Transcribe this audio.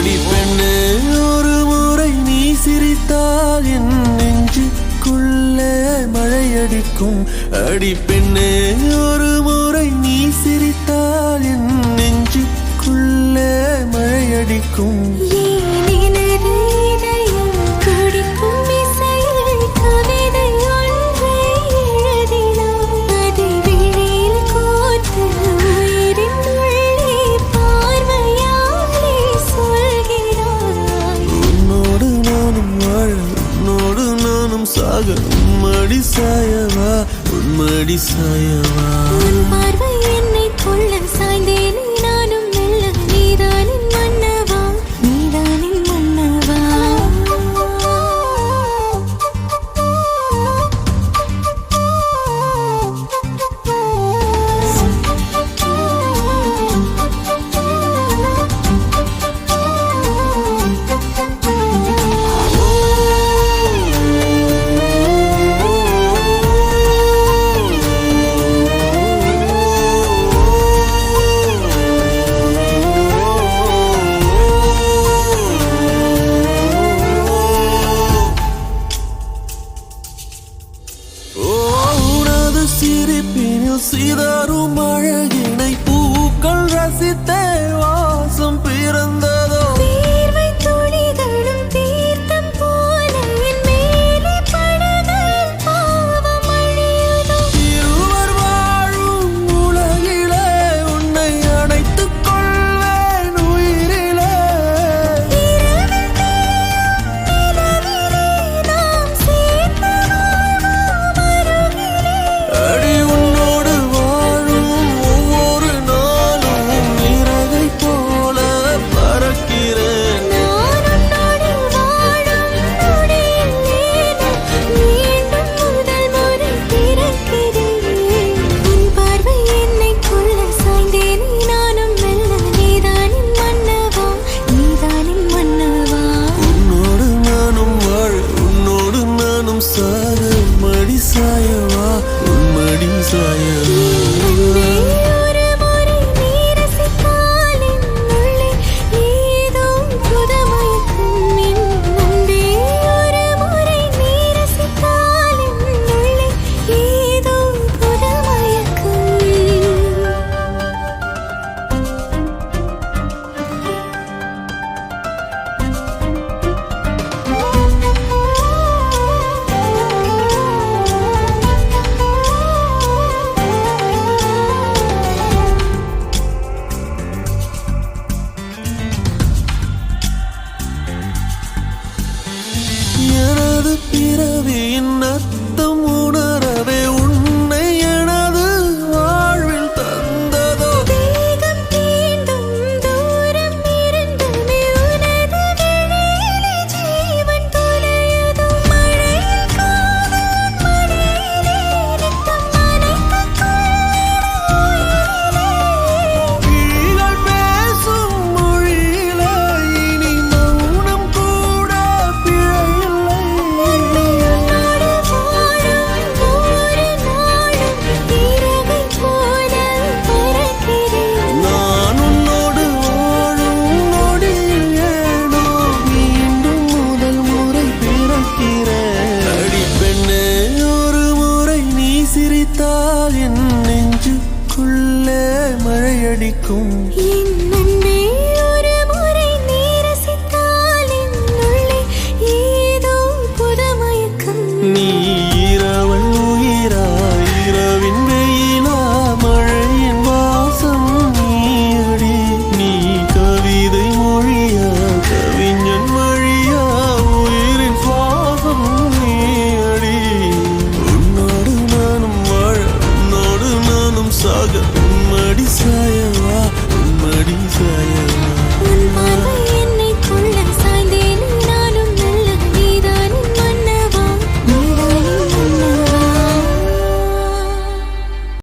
அடி பெண்ணே ஒரு முறை நீ சிரித்தால் என் நெஞ்சுக்குள்ளே மழையடிக்கும். அடி பெண்ணே ஒரு முறை நீ சிரித்தால் என் நெஞ்சுக்குள்ளே மழையடிக்கும். உன்மடி சாயவா உன்மடி சாயவா பார்வை என்னை கொள்ள சாய்ந்தேனே நானும் மெல்ல நீதானின் மன்னவா நீதானின் மன்னவா. சிரிப்பினில் சிதறும் அழகினை பூக்கள் ரசித்தே வாசம் பிறந்ததோ. தீர்வை துளிகளும் தீர்த்தம் போல என் மேலே படுதல் பாவம் அழியுதோ. இருவர் வாழும் உலகிலே உன்னை அணைத்துக் கொள்வேன் உயிரிலே. இரவில் தேயும் நிலவிலே நாம் சேர்ந்து வாழ்வோம் அருகிலே. அடி உன்னோடு வாழும் ஒவ்வொரு நாளும் இறகை போல பறக்கிறேன். நான் உன்னோடு வாழும் நொடியில் மீண்டும் முதல் முறை பிறக்கிறேன். உன் பார்வை என்னை கொள்ள சாய்ந்தேனே நானும் மெல்ல நீதானின் மன்னவா நீதானின் மன்னவா. உன்னோடு நானும் வாழ உன்னோடு நானும் சாக மடி சாயவா உன்மடி சாயவா. ஒரு முறை நீ ரசித்தால் என் உள்ளே ஏதோ புதுமயக்கம். என் அன்பே ஒரு முறை நீ ரசித்தால் என் உள்ளே ஏதோ புதுமயக்கம். எனது பிறவியின் அர்த்தம் உணரவே உன்னை எனது வாழ்வில் தந்ததோ. தேகம் தீண்டும் தூரம் இருந்துமே உனது விழியிலே ஜீவன் தொலையுதோ. மழையில் காதல் மடியிலே நித்தம் நனைத்துக் கொள்ளிட உயிரிலே. விழிகள் பேசும் மொழியிலே இனி மௌனம் கூட பிழையில்லை. உன்னோடு வாழும் ஒவ்வொரு நாளும் இறகை போல பறக்கிறேன். நான் உன்னோடு வாழும் நொடியில் ஏனோ மீண்டும் முதல் முறை பிறக்கிறேன். அடி பெண்ணே ஒரு முறை நீ சிரித்தால் என் நெஞ்சுக்குள்ளே மழையடிக்கும். என் அன்பே ஒரு முறை நீ ரசித்தால் என் உள்ளே ஏதோ புதுமயக்கம். நீ இரவல் உயிரா இரவின் வெயிலா மழையின் வாசம் நீயடி. நீ கவிதை மொழியா கவிஞன் வழியா உயிரின் சுவாசம் நீயடி. உன்னோடு நானும் வாழ உன்னோடு நானும் சாக உன்மடி சாயவா